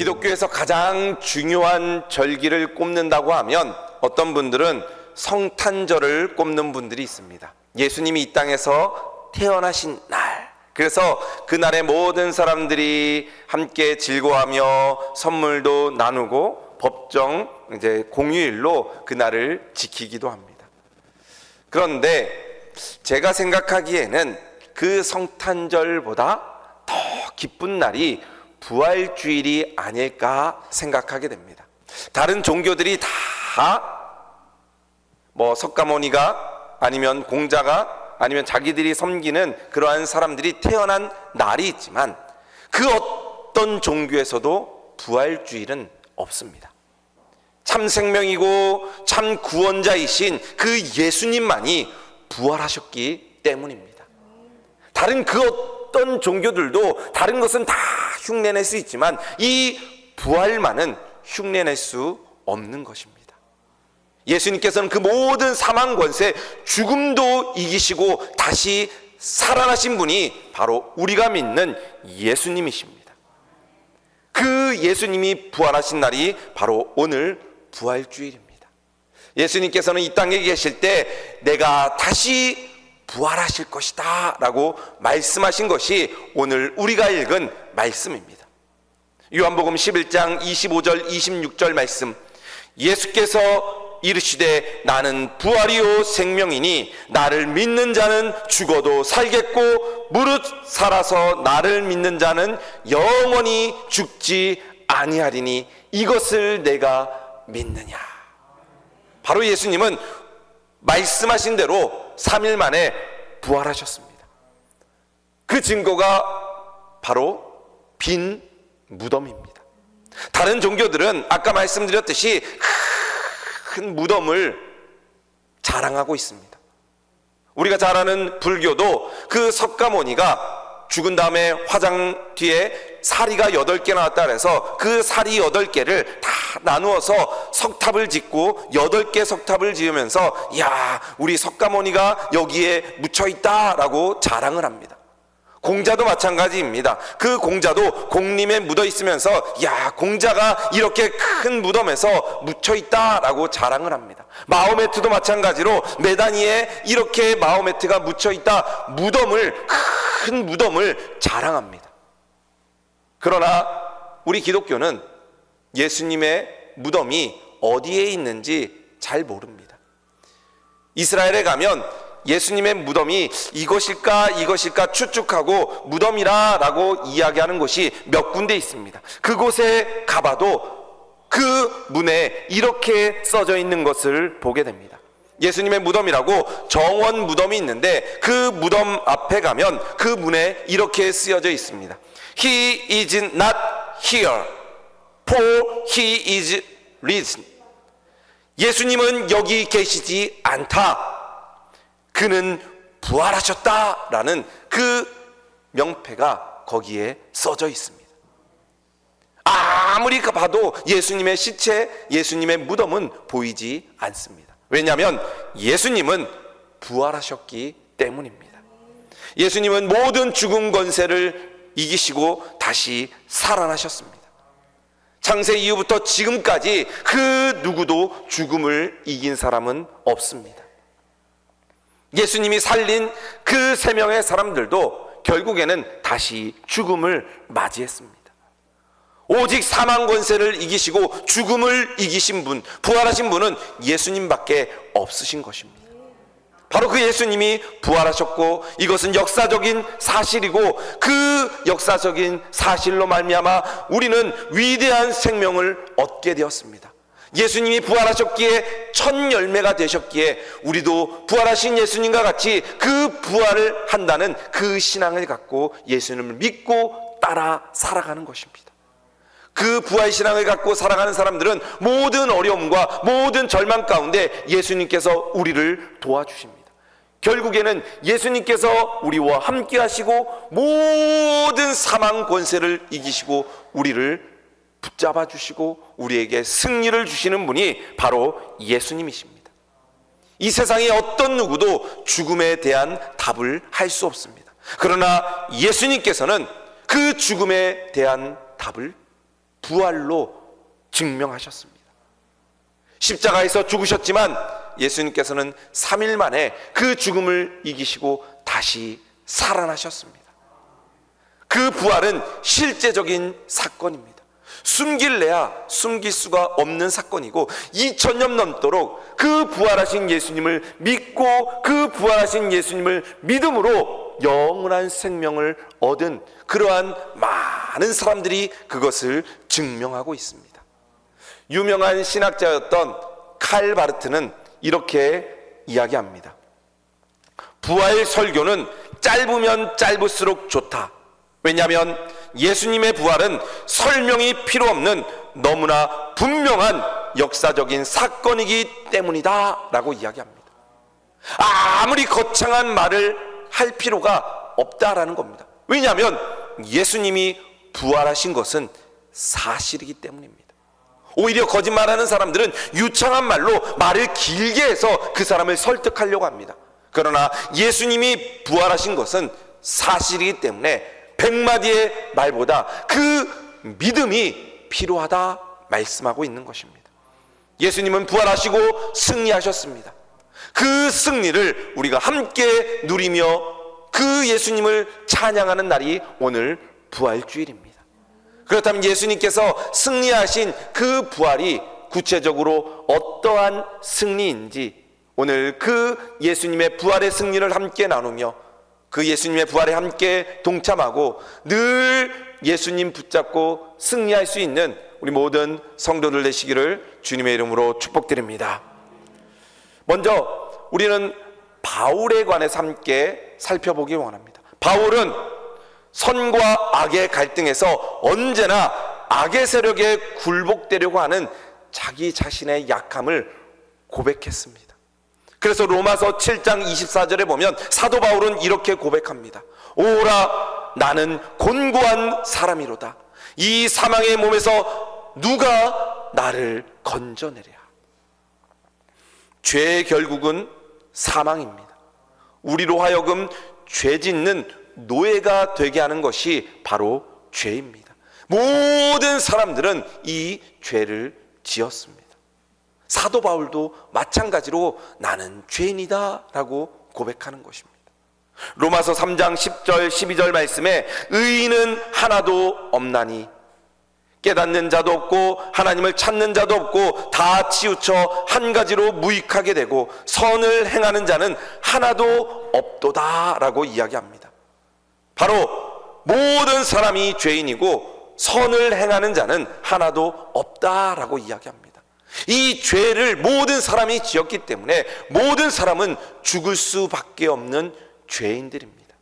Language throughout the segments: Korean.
기독교에서 가장 중요한 절기를 꼽는다고 하면 어떤 분들은 성탄절을 꼽는 분들이 있습니다. 예수님이 이 땅에서 태어나신 날, 그래서 그날에 모든 사람들이 함께 즐거워하며 선물도 나누고 법정 공휴일로 그날을 지키기도 합니다. 그런데 제가 생각하기에는 그 성탄절보다 더 기쁜 날이 부활주일이 아닐까 생각하게 됩니다. 다른 종교들이 다 석가모니가 아니면 공자가 아니면 자기들이 섬기는 그러한 사람들이 태어난 날이 있지만 그 어떤 종교에서도 부활주일은 없습니다. 참 생명이고 참 구원자이신 그 예수님만이 부활하셨기 때문입니다. 다른 그 어떤 종교들도 다른 것은 다 흉내낼 수 있지만 이 부활만은 흉내낼 수 없는 것입니다. 예수님께서는 그 모든 사망 권세, 죽음도 이기시고 다시 살아나신 분이 바로 우리가 믿는 예수님이십니다. 그 예수님이 부활하신 날이 바로 오늘 부활주일입니다. 예수님께서는 이 땅에 계실 때 내가 다시 부활하실 것이다 라고 말씀하신 것이 오늘 우리가 읽은 말씀입니다. 요한복음 11장 25절 26절 말씀, 예수께서 이르시되 나는 부활이요 생명이니 나를 믿는 자는 죽어도 살겠고 무릇 살아서 나를 믿는 자는 영원히 죽지 아니하리니 이것을 내가 믿느냐. 바로 예수님은 말씀하신 대로 3일 만에 부활하셨습니다. 그 증거가 바로 빈 무덤입니다. 다른 종교들은 아까 말씀드렸듯이 큰 무덤을 자랑하고 있습니다. 우리가 잘 아는 불교도 그 석가모니가 죽은 다음에 화장 뒤에 사리가 8개 나왔다 그래서 그 사리 8개를 다 나누어서 석탑을 짓고 8개 석탑을 지으면서 야, 우리 석가모니가 여기에 묻혀있다 라고 자랑을 합니다. 공자도 마찬가지입니다. 그 공자도 공림에 묻어 있으면서 야, 공자가 이렇게 큰 무덤에서 묻혀 있다라고 자랑을 합니다. 마호메트도 마찬가지로 메다니에 이렇게 마호메트가 묻혀 있다, 큰 무덤을 자랑합니다. 그러나 우리 기독교는 예수님의 무덤이 어디에 있는지 잘 모릅니다. 이스라엘에 가면 예수님의 무덤이 이것일까 추측하고 무덤이라고 이야기하는 곳이 몇 군데 있습니다. 그곳에 가봐도 그 문에 이렇게 써져 있는 것을 보게 됩니다. 예수님의 무덤이라고 정원 무덤이 있는데 그 무덤 앞에 가면 그 문에 이렇게 쓰여져 있습니다. He is not here, for he is risen. 예수님은 여기 계시지 않다. 그는 부활하셨다라는 그 명패가 거기에 써져 있습니다. 아무리 봐도 예수님의 시체, 예수님의 무덤은 보이지 않습니다. 왜냐하면 예수님은 부활하셨기 때문입니다. 예수님은 모든 죽음 권세를 이기시고 다시 살아나셨습니다. 창세 이후부터 지금까지 그 누구도 죽음을 이긴 사람은 없습니다. 예수님이 살린 그 3명의 사람들도 결국에는 다시 죽음을 맞이했습니다. 오직 사망 권세를 이기시고 죽음을 이기신 분, 부활하신 분은 예수님밖에 없으신 것입니다. 바로 그 예수님이 부활하셨고 이것은 역사적인 사실이고 그 역사적인 사실로 말미암아 우리는 위대한 생명을 얻게 되었습니다. 예수님이 부활하셨기에 첫 열매가 되셨기에 우리도 부활하신 예수님과 같이 그 부활을 한다는 그 신앙을 갖고 예수님을 믿고 따라 살아가는 것입니다. 그 부활 신앙을 갖고 살아가는 사람들은 모든 어려움과 모든 절망 가운데 예수님께서 우리를 도와주십니다. 결국에는 예수님께서 우리와 함께 하시고 모든 사망 권세를 이기시고 우리를 붙잡아 주시고 우리에게 승리를 주시는 분이 바로 예수님이십니다. 이 세상의 어떤 누구도 죽음에 대한 답을 할 수 없습니다. 그러나 예수님께서는 그 죽음에 대한 답을 부활로 증명하셨습니다. 십자가에서 죽으셨지만 예수님께서는 3일 만에 그 죽음을 이기시고 다시 살아나셨습니다. 그 부활은 실제적인 사건입니다. 숨길래야 숨길 수가 없는 사건이고 2000년 넘도록 그 부활하신 예수님을 믿고 그 부활하신 예수님을 믿음으로 영원한 생명을 얻은 그러한 많은 사람들이 그것을 증명하고 있습니다. 유명한 신학자였던 칼 바르트는 이렇게 이야기합니다. 부활 설교는 짧으면 짧을수록 좋다. 왜냐하면 예수님의 부활은 설명이 필요 없는 너무나 분명한 역사적인 사건이기 때문이다 라고 이야기합니다. 아무리 거창한 말을 할 필요가 없다라는 겁니다. 왜냐하면 예수님이 부활하신 것은 사실이기 때문입니다. 오히려 거짓말하는 사람들은 유창한 말로 말을 길게 해서 그 사람을 설득하려고 합니다. 그러나 예수님이 부활하신 것은 사실이기 때문에 100마디의 말보다 그 믿음이 필요하다 말씀하고 있는 것입니다. 예수님은 부활하시고 승리하셨습니다. 그 승리를 우리가 함께 누리며 그 예수님을 찬양하는 날이 오늘 부활주일입니다. 그렇다면 예수님께서 승리하신 그 부활이 구체적으로 어떠한 승리인지 오늘 그 예수님의 부활의 승리를 함께 나누며 그 예수님의 부활에 함께 동참하고 늘 예수님 붙잡고 승리할 수 있는 우리 모든 성도들 되시기를 주님의 이름으로 축복드립니다. 먼저 우리는 바울에 관해서 함께 살펴보기 원합니다. 바울은 선과 악의 갈등에서 언제나 악의 세력에 굴복되려고 하는 자기 자신의 약함을 고백했습니다. 그래서 로마서 7장 24절에 보면 사도 바울은 이렇게 고백합니다. 오라 나는 곤고한 사람이로다. 이 사망의 몸에서 누가 나를 건져내랴. 죄의 결국은 사망입니다. 우리로 하여금 죄 짓는 노예가 되게 하는 것이 바로 죄입니다. 모든 사람들은 이 죄를 지었습니다. 사도 바울도 마찬가지로 나는 죄인이다 라고 고백하는 것입니다. 로마서 3장 10절 12절 말씀에 의인은 하나도 없나니 깨닫는 자도 없고 하나님을 찾는 자도 없고 다 치우쳐 한 가지로 무익하게 되고 선을 행하는 자는 하나도 없도다 라고 이야기합니다. 바로 모든 사람이 죄인이고 선을 행하는 자는 하나도 없다라고 이야기합니다. 이 죄를 모든 사람이 지었기 때문에 모든 사람은 죽을 수밖에 없는 죄인들입니다.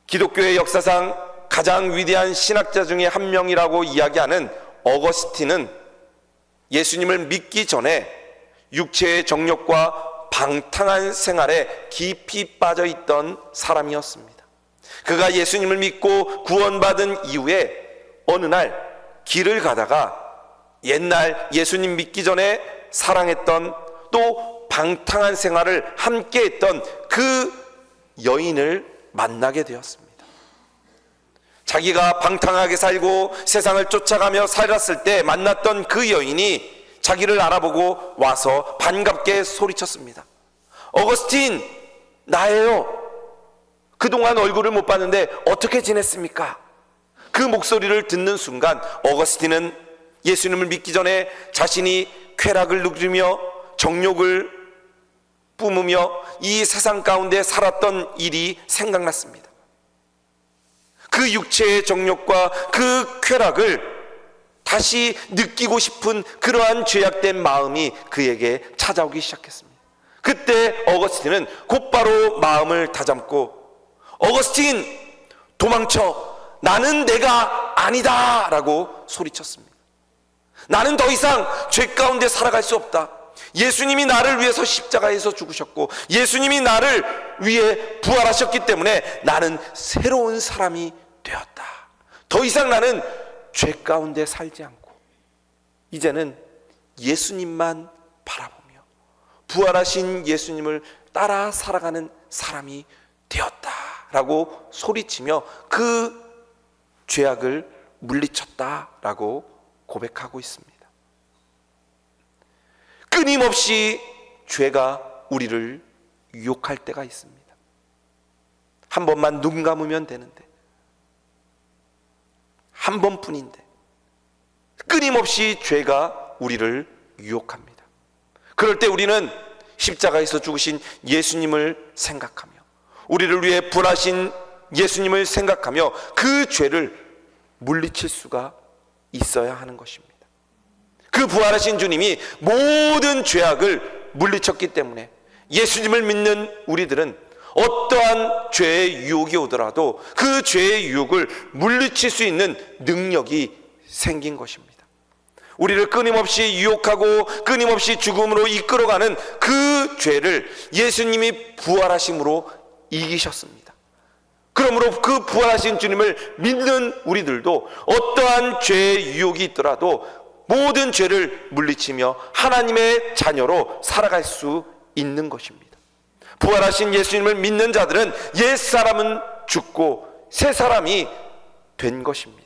기독교의 역사상 가장 위대한 신학자 중에 한 명이라고 이야기하는 어거스틴은 예수님을 믿기 전에 육체의 정욕과 방탕한 생활에 깊이 빠져 있던 사람이었습니다. 그가 예수님을 믿고 구원받은 이후에 어느 날 길을 가다가 옛날 예수님 믿기 전에 사랑했던 또 방탕한 생활을 함께 했던 그 여인을 만나게 되었습니다. 자기가 방탕하게 살고 세상을 쫓아가며 살았을 때 만났던 그 여인이 자기를 알아보고 와서 반갑게 소리쳤습니다. 어거스틴, 나예요. 그동안 얼굴을 못 봤는데 어떻게 지냈습니까? 그 목소리를 듣는 순간 어거스틴은 예수님을 믿기 전에 자신이 쾌락을 누리며 정욕을 뿜으며 이 세상 가운데 살았던 일이 생각났습니다. 그 육체의 정욕과 그 쾌락을 다시 느끼고 싶은 그러한 죄악된 마음이 그에게 찾아오기 시작했습니다. 그때 어거스틴은 곧바로 마음을 다잡고 어거스틴, 도망쳐. 나는 내가 아니다 라고 소리쳤습니다. 나는 더 이상 죄 가운데 살아갈 수 없다. 예수님이 나를 위해서 십자가에서 죽으셨고 예수님이 나를 위해 부활하셨기 때문에 나는 새로운 사람이 되었다. 더 이상 나는 죄 가운데 살지 않고 이제는 예수님만 바라보며 부활하신 예수님을 따라 살아가는 사람이 되었다 라고 소리치며 그 죄악을 물리쳤다라고 고백하고 있습니다. 끊임없이 죄가 우리를 유혹할 때가 있습니다. 한 번만 눈 감으면 되는데, 한 번뿐인데 끊임없이 죄가 우리를 유혹합니다. 그럴 때 우리는 십자가에서 죽으신 예수님을 생각하며, 우리를 위해 부활하신 예수님을 생각하며 그 죄를 물리칠 수가 있어야 하는 것입니다. 그 부활하신 주님이 모든 죄악을 물리쳤기 때문에 예수님을 믿는 우리들은 어떠한 죄의 유혹이 오더라도 그 죄의 유혹을 물리칠 수 있는 능력이 생긴 것입니다. 우리를 끊임없이 유혹하고 끊임없이 죽음으로 이끌어가는 그 죄를 예수님이 부활하심으로 이기셨습니다. 그러므로 그 부활하신 주님을 믿는 우리들도 어떠한 죄의 유혹이 있더라도 모든 죄를 물리치며 하나님의 자녀로 살아갈 수 있는 것입니다. 부활하신 예수님을 믿는 자들은 옛사람은 죽고 새 사람이 된 것입니다.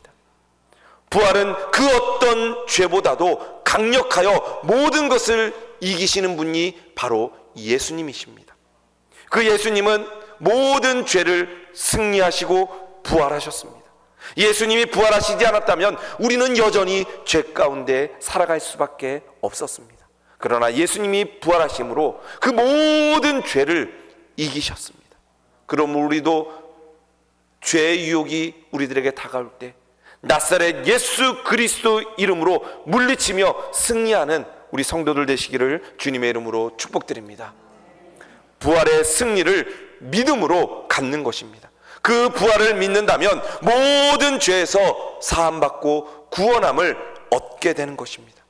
부활은 그 어떤 죄보다도 강력하여 모든 것을 이기시는 분이 바로 예수님이십니다. 그 예수님은 모든 죄를 승리하시고 부활하셨습니다. 예수님이 부활하시지 않았다면 우리는 여전히 죄 가운데 살아갈 수밖에 없었습니다. 그러나 예수님이 부활하심으로 그 모든 죄를 이기셨습니다. 그럼 우리도 죄의 유혹이 우리들에게 다가올 때 나사렛 예수 그리스도 이름으로 물리치며 승리하는 우리 성도들 되시기를 주님의 이름으로 축복드립니다. 부활의 승리를 믿음으로 갖는 것입니다. 그 부활을 믿는다면 모든 죄에서 사함받고 구원함을 얻게 되는 것입니다.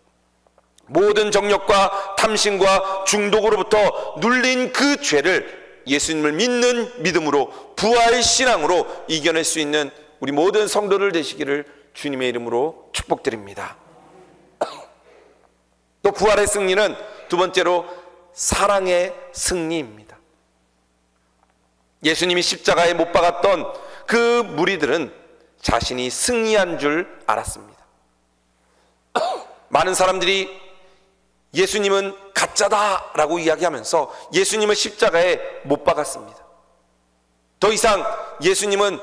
모든 정욕과 탐심과 중독으로부터 눌린 그 죄를 예수님을 믿는 믿음으로 부활 신앙으로 이겨낼 수 있는 우리 모든 성도들 되시기를 주님의 이름으로 축복드립니다. 또 부활의 승리는 두 번째로 사랑의 승리입니다. 예수님이 십자가에 못 박았던 그 무리들은 자신이 승리한 줄 알았습니다. 많은 사람들이 예수님은 가짜다라고 이야기하면서 예수님을 십자가에 못 박았습니다. 더 이상 예수님은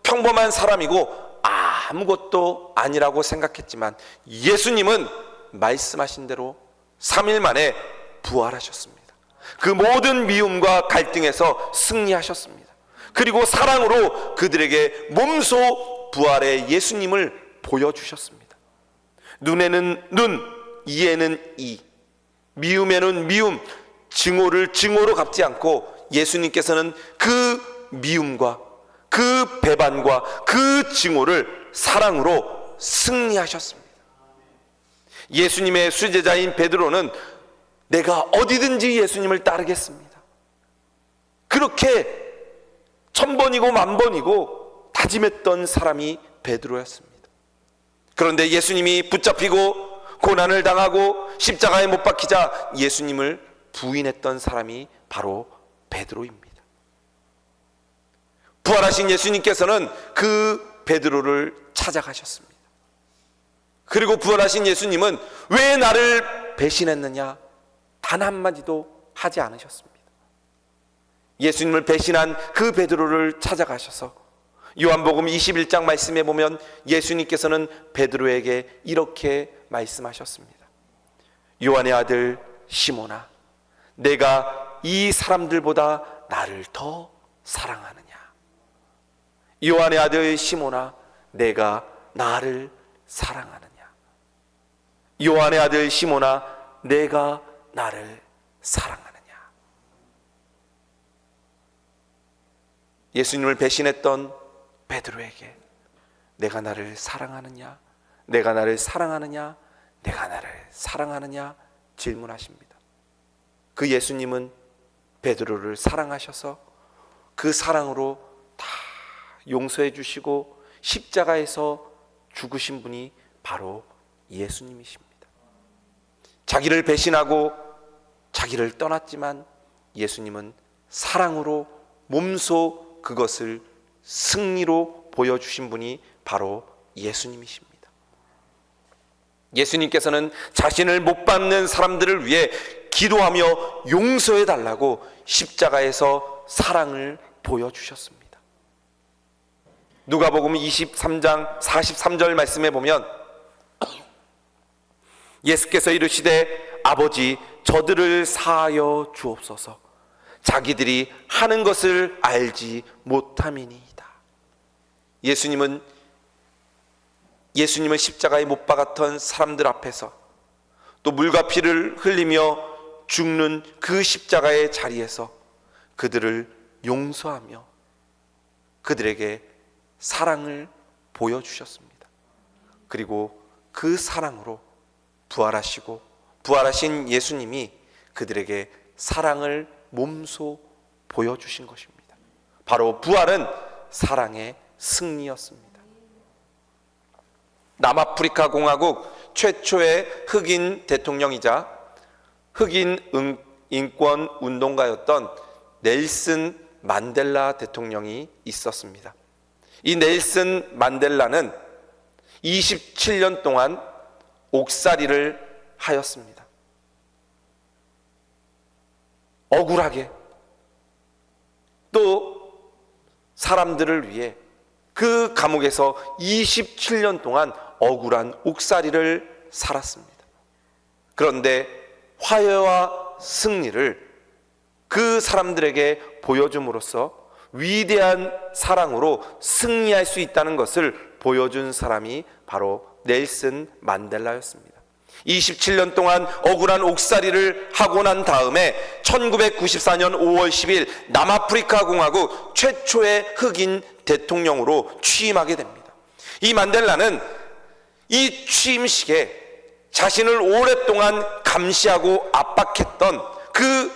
평범한 사람이고 아무것도 아니라고 생각했지만 예수님은 말씀하신 대로 3일 만에 부활하셨습니다. 그 모든 미움과 갈등에서 승리하셨습니다. 그리고 사랑으로 그들에게 몸소 부활의 예수님을 보여주셨습니다. 눈에는 눈, 이에는 이, 미움에는 미움, 증오를 증오로 갚지 않고 예수님께서는 그 미움과 그 배반과 그 증오를 사랑으로 승리하셨습니다. 예수님의 수제자인 베드로는 내가 어디든지 예수님을 따르겠습니다, 그렇게 1000번이고 10,000번이고 다짐했던 사람이 베드로였습니다. 그런데 예수님이 붙잡히고 고난을 당하고 십자가에 못 박히자 예수님을 부인했던 사람이 바로 베드로입니다. 부활하신 예수님께서는 그 베드로를 찾아가셨습니다. 그리고 부활하신 예수님은 왜 나를 배신했느냐 단 한마디도 하지 않으셨습니다. 예수님을 배신한 그 베드로를 찾아가셔서 요한복음 21장 말씀에 보면 예수님께서는 베드로에게 이렇게 말씀하셨습니다. 요한의 아들 시몬아, 내가 이 사람들보다 나를 더 사랑하느냐? 요한의 아들 시몬아, 내가 나를 사랑하느냐? 요한의 아들 시몬아, 내가 나를 사랑하느냐? 예수님을 배신했던 베드로에게 내가 나를 사랑하느냐? 내가 나를 사랑하느냐? 내가 나를 사랑하느냐? 질문하십니다. 그 예수님은 베드로를 사랑하셔서 그 사랑으로 다 용서해 주시고 십자가에서 죽으신 분이 바로 예수님이십니다. 자기를 배신하고 자기를 떠났지만 예수님은 사랑으로 몸소 그것을 승리로 보여주신 분이 바로 예수님이십니다. 예수님께서는 자신을 못 받는 사람들을 위해 기도하며 용서해 달라고 십자가에서 사랑을 보여주셨습니다. 누가복음 23장 43절 말씀에 보면 예수께서 이르시되 아버지 저들을 사하여 주옵소서 자기들이 하는 것을 알지 못함이니이다. 예수님은 십자가에 못 박았던 사람들 앞에서 또 물과 피를 흘리며 죽는 그 십자가의 자리에서 그들을 용서하며 그들에게 사랑을 보여주셨습니다. 그리고 그 사랑으로 부활하시고 부활하신 예수님이 그들에게 사랑을 몸소 보여주신 것입니다. 바로 부활은 사랑의 승리였습니다. 남아프리카 공화국 최초의 흑인 대통령이자 흑인 인권 운동가였던 넬슨 만델라 대통령이 있었습니다. 이 넬슨 만델라는 27년 동안 옥살이를 하였습니다. 억울하게 또 사람들을 위해 그 감옥에서 27년 동안 억울한 옥살이를 살았습니다. 그런데 화해와 승리를 그 사람들에게 보여줌으로써 위대한 사랑으로 승리할 수 있다는 것을 보여준 사람이 바로 넬슨 만델라였습니다. 27년 동안 억울한 옥살이를 하고 난 다음에 1994년 5월 10일 남아프리카 공화국 최초의 흑인 대통령으로 취임하게 됩니다. 이 만델라는 이 취임식에 자신을 오랫동안 감시하고 압박했던 그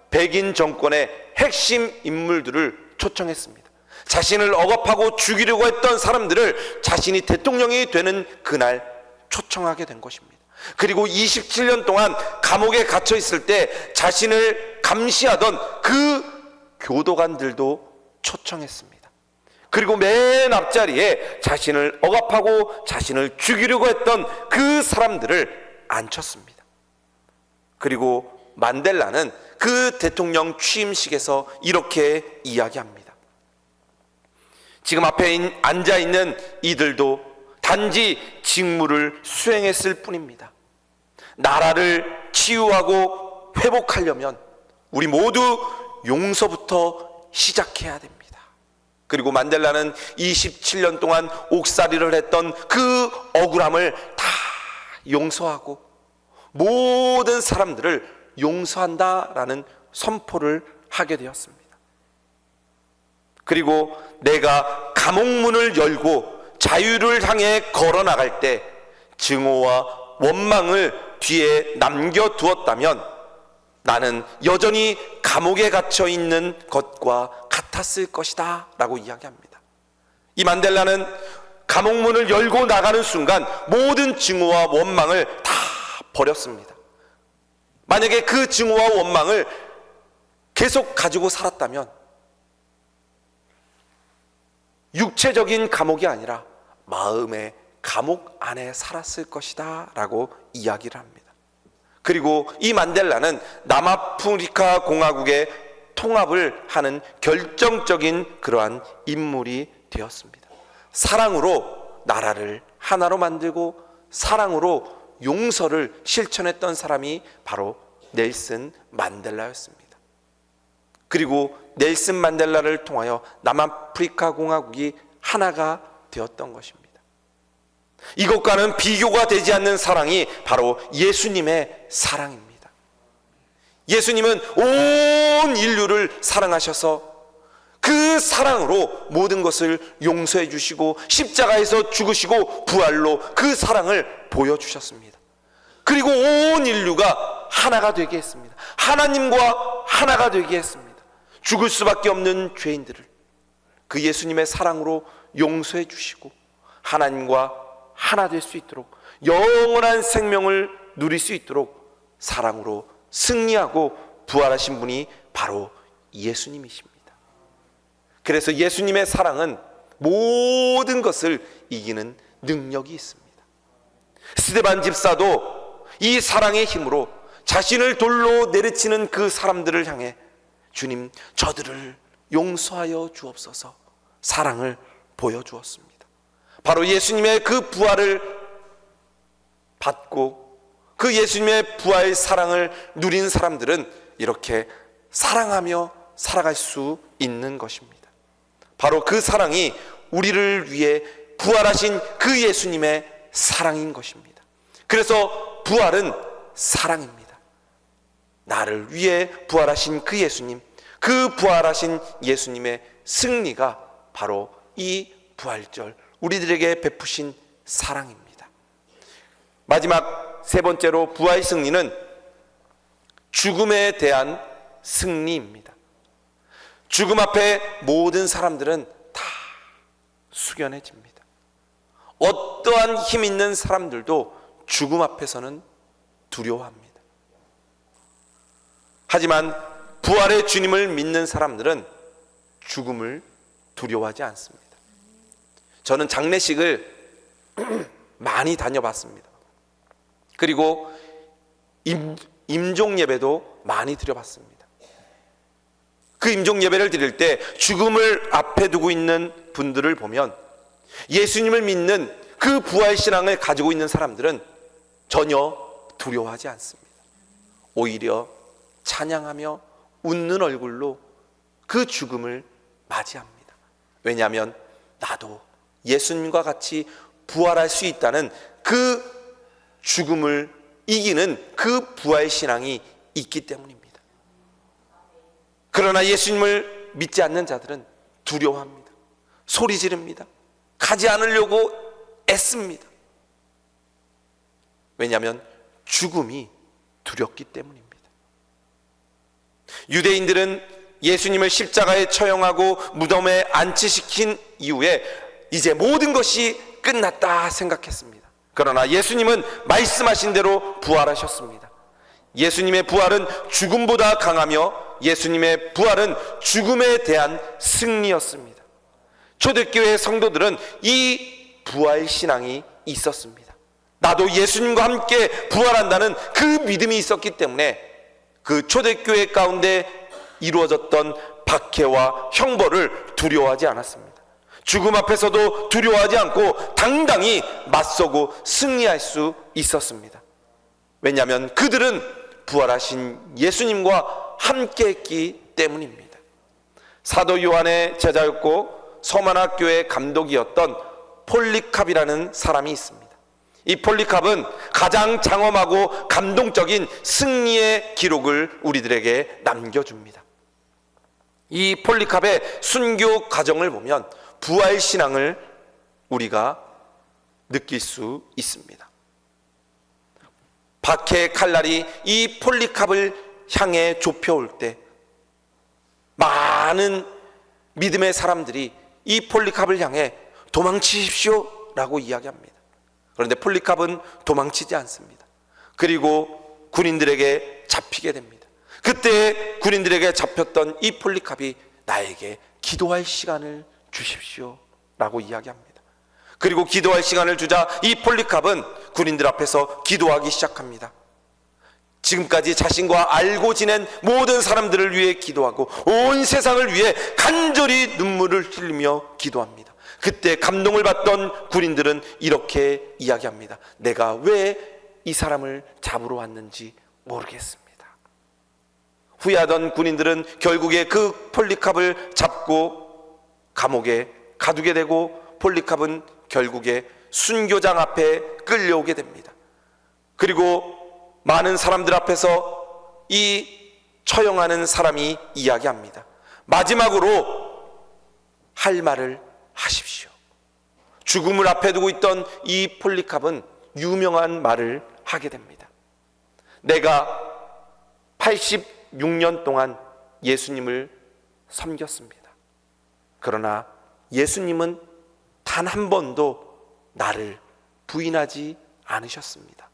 백인 정권의 핵심 인물들을 초청했습니다. 자신을 억압하고 죽이려고 했던 사람들을 자신이 대통령이 되는 그날 초청하게 된 것입니다. 그리고 27년 동안 감옥에 갇혀 있을 때 자신을 감시하던 그 교도관들도 초청했습니다. 그리고 맨 앞자리에 자신을 억압하고 자신을 죽이려고 했던 그 사람들을 앉혔습니다. 그리고 만델라는 그 대통령 취임식에서 이렇게 이야기합니다. 지금 앞에 앉아있는 이들도 단지 직무를 수행했을 뿐입니다. 나라를 치유하고 회복하려면 우리 모두 용서부터 시작해야 됩니다. 그리고 만델라는 27년 동안 옥살이를 했던 그 억울함을 다 용서하고 모든 사람들을 용서한다라는 선포를 하게 되었습니다. 그리고 내가 감옥문을 열고 자유를 향해 걸어 나갈 때 증오와 원망을 뒤에 남겨두었다면 나는 여전히 감옥에 갇혀 있는 것과 같았을 것이다 라고 이야기합니다. 이 만델라는 감옥문을 열고 나가는 순간 모든 증오와 원망을 다 버렸습니다. 만약에 그 증오와 원망을 계속 가지고 살았다면 육체적인 감옥이 아니라 마음의 감옥 안에 살았을 것이다 라고 이야기를 합니다. 그리고 이 만델라는 남아프리카 공화국의 통합을 하는 결정적인 그러한 인물이 되었습니다. 사랑으로 나라를 하나로 만들고 사랑으로 용서를 실천했던 사람이 바로 넬슨 만델라였습니다. 그리고 넬슨 만델라를 통하여 남아프리카 공화국이 하나가 되었던 것입니다. 이것과는 비교가 되지 않는 사랑이 바로 예수님의 사랑입니다. 예수님은 온 인류를 사랑하셔서 그 사랑으로 모든 것을 용서해 주시고 십자가에서 죽으시고 부활로 그 사랑을 보여주셨습니다. 그리고 온 인류가 하나가 되게 했습니다. 하나님과 하나가 되게 했습니다. 죽을 수밖에 없는 죄인들을 그 예수님의 사랑으로 용서해 주시고 하나님과 하나 될 수 있도록 영원한 생명을 누릴 수 있도록 사랑으로 승리하고 부활하신 분이 바로 예수님이십니다. 그래서 예수님의 사랑은 모든 것을 이기는 능력이 있습니다. 스데반 집사도 이 사랑의 힘으로 자신을 돌로 내리치는 그 사람들을 향해 주님, 저들을 용서하여 주옵소서 사랑을 보여주었습니다. 바로 예수님의 그 부활을 받고 그 예수님의 부활 사랑을 누린 사람들은 이렇게 사랑하며 살아갈 수 있는 것입니다. 바로 그 사랑이 우리를 위해 부활하신 그 예수님의 사랑인 것입니다. 그래서 부활은 사랑입니다. 나를 위해 부활하신 그 예수님, 그 부활하신 예수님의 승리가 바로 이 부활절 우리들에게 베푸신 사랑입니다. 마지막 세 번째로 부활 승리는 죽음에 대한 승리입니다. 죽음 앞에 모든 사람들은 다 숙연해집니다. 어떠한 힘 있는 사람들도 죽음 앞에서는 두려워합니다. 하지만 부활의 주님을 믿는 사람들은 죽음을 두려워하지 않습니다. 저는 장례식을 많이 다녀봤습니다. 그리고 임종 예배도 많이 드려봤습니다. 그 임종 예배를 드릴 때 죽음을 앞에 두고 있는 분들을 보면 예수님을 믿는 그 부활 신앙을 가지고 있는 사람들은 전혀 두려워하지 않습니다. 오히려 찬양하며 웃는 얼굴로 그 죽음을 맞이합니다. 왜냐하면 나도 예수님과 같이 부활할 수 있다는 그 죽음을 이기는 그 부활 신앙이 있기 때문입니다. 그러나 예수님을 믿지 않는 자들은 두려워합니다. 소리 지릅니다. 가지 않으려고 애씁니다. 왜냐하면 죽음이 두렵기 때문입니다. 유대인들은 예수님을 십자가에 처형하고 무덤에 안치시킨 이후에 이제 모든 것이 끝났다 생각했습니다. 그러나 예수님은 말씀하신 대로 부활하셨습니다. 예수님의 부활은 죽음보다 강하며 예수님의 부활은 죽음에 대한 승리였습니다. 초대교회 성도들은 이 부활 신앙이 있었습니다. 나도 예수님과 함께 부활한다는 그 믿음이 있었기 때문에 그 초대교회 가운데 이루어졌던 박해와 형벌을 두려워하지 않았습니다. 죽음 앞에서도 두려워하지 않고 당당히 맞서고 승리할 수 있었습니다. 왜냐하면 그들은 부활하신 예수님과 함께 했기 때문입니다. 사도 요한의 제자였고 서만학교의 감독이었던 폴리캅이라는 사람이 있습니다. 이 폴리캅은 가장 장엄하고 감동적인 승리의 기록을 우리들에게 남겨줍니다. 이 폴리캅의 순교 과정을 보면 부활 신앙을 우리가 느낄 수 있습니다. 박해의 칼날이 이 폴리캅을 향해 좁혀올 때 많은 믿음의 사람들이 이 폴리캅을 향해 도망치십시오 라고 이야기합니다. 그런데 폴리캅은 도망치지 않습니다. 그리고 군인들에게 잡히게 됩니다. 그때 군인들에게 잡혔던 이 폴리캅이 나에게 기도할 시간을 주십시오 라고 이야기합니다. 그리고 기도할 시간을 주자 이 폴리캅은 군인들 앞에서 기도하기 시작합니다. 지금까지 자신과 알고 지낸 모든 사람들을 위해 기도하고 온 세상을 위해 간절히 눈물을 흘리며 기도합니다. 그때 감동을 받던 군인들은 이렇게 이야기합니다. 내가 왜 이 사람을 잡으러 왔는지 모르겠습니다. 후회하던 군인들은 결국에 그 폴리캅을 잡고 감옥에 가두게 되고 폴리캅은 결국에 순교장 앞에 끌려오게 됩니다. 그리고 많은 사람들 앞에서 이 처형하는 사람이 이야기합니다. 마지막으로 할 말을 하십시오. 죽음을 앞에 두고 있던 이 폴리캅은 유명한 말을 하게 됩니다. 내가 86년 동안 예수님을 섬겼습니다. 그러나 예수님은 단 한 번도 나를 부인하지 않으셨습니다.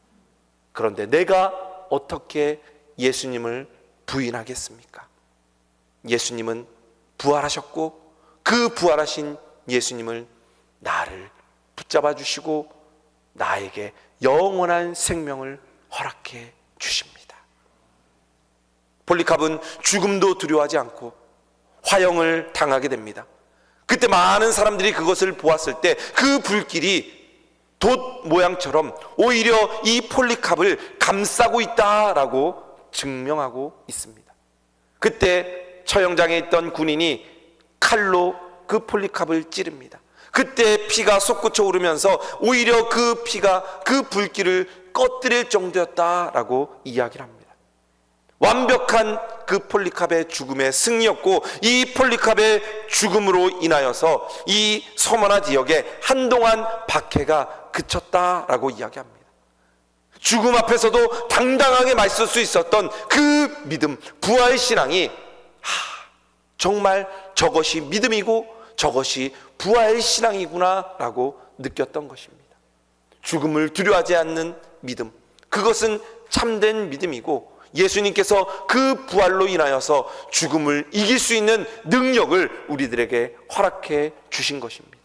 그런데 내가 어떻게 예수님을 부인하겠습니까? 예수님은 부활하셨고 그 부활하신 예수님을 나를 붙잡아 주시고 나에게 영원한 생명을 허락해 주십니다. 폴리캅은 죽음도 두려워하지 않고 화형을 당하게 됩니다. 그때 많은 사람들이 그것을 보았을 때 그 불길이 돛 모양처럼 오히려 이 폴리캅을 감싸고 있다라고 증명하고 있습니다. 그때 처형장에 있던 군인이 칼로 그 폴리캅을 찌릅니다. 그때 피가 솟구쳐 오르면서 오히려 그 피가 그 불길을 꺼뜨릴 정도였다라고 이야기를 합니다. 완벽한 그 폴리캅의 죽음의 승리였고, 이 폴리캅의 죽음으로 인하여서 이 서머나 지역에 한동안 박해가 그쳤다라고 이야기합니다. 죽음 앞에서도 당당하게 맞설 수 있었던 그 믿음, 부활 신앙이 정말 저것이 믿음이고 저것이 부활 신앙이구나 라고 느꼈던 것입니다. 죽음을 두려워하지 않는 믿음, 그것은 참된 믿음이고, 예수님께서 그 부활로 인하여서 죽음을 이길 수 있는 능력을 우리들에게 허락해 주신 것입니다.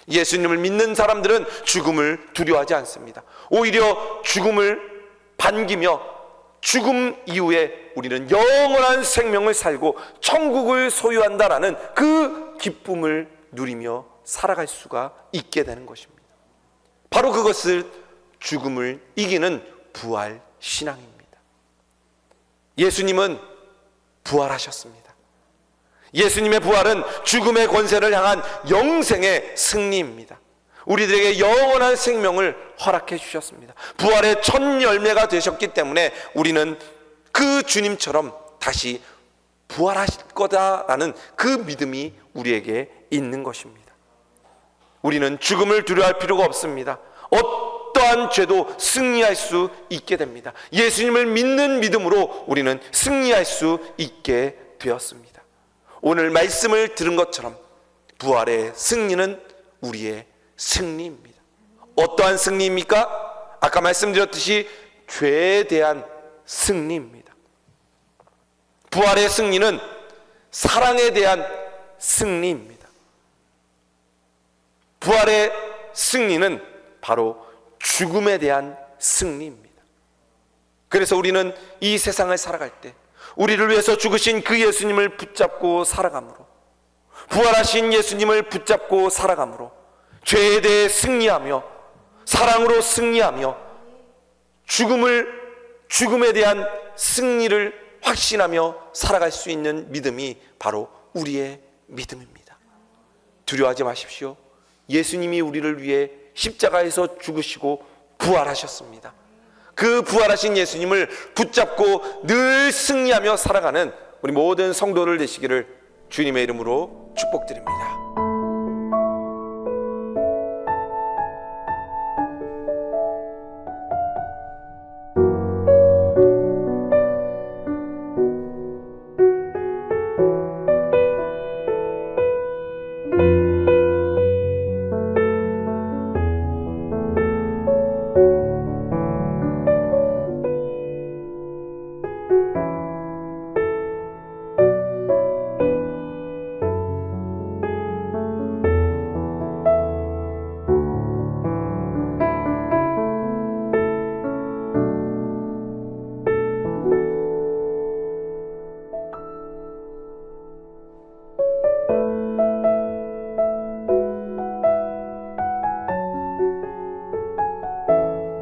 예수님을 믿는 사람들은 죽음을 두려워하지 않습니다. 오히려 죽음을 반기며 죽음 이후에 우리는 영원한 생명을 살고 천국을 소유한다라는 그 기쁨을 누리며 살아갈 수가 있게 되는 것입니다. 바로 그것을 죽음을 이기는 부활 신앙입니다. 예수님은 부활하셨습니다. 예수님의 부활은 죽음의 권세를 향한 영생의 승리입니다. 우리들에게 영원한 생명을 허락해 주셨습니다. 부활의 첫 열매가 되셨기 때문에 우리는 그 주님처럼 다시 부활하실 거다라는 그 믿음이 우리에게 있는 것입니다. 우리는 죽음을 두려워할 필요가 없습니다. 어떠한 죄도 승리할 수 있게 됩니다. 예수님을 믿는 믿음으로 우리는 승리할 수 있게 되었습니다. 오늘 말씀을 들은 것처럼 부활의 승리는 우리의 승리입니다. 어떠한 승리입니까? 아까 말씀드렸듯이 죄에 대한 승리입니다. 부활의 승리는 사랑에 대한 승리입니다. 부활의 승리는 바로 죽음에 대한 승리입니다. 그래서 우리는 이 세상을 살아갈 때 우리를 위해서 죽으신 그 예수님을 붙잡고 살아감으로, 부활하신 예수님을 붙잡고 살아감으로 죄에 대해 승리하며 사랑으로 승리하며 죽음에 대한 승리를 확신하며 살아갈 수 있는 믿음이 바로 우리의 믿음입니다. 두려워하지 마십시오. 예수님이 우리를 위해 십자가에서 죽으시고 부활하셨습니다. 그 부활하신 예수님을 붙잡고 늘 승리하며 살아가는 우리 모든 성도들 되시기를 주님의 이름으로 축복드립니다.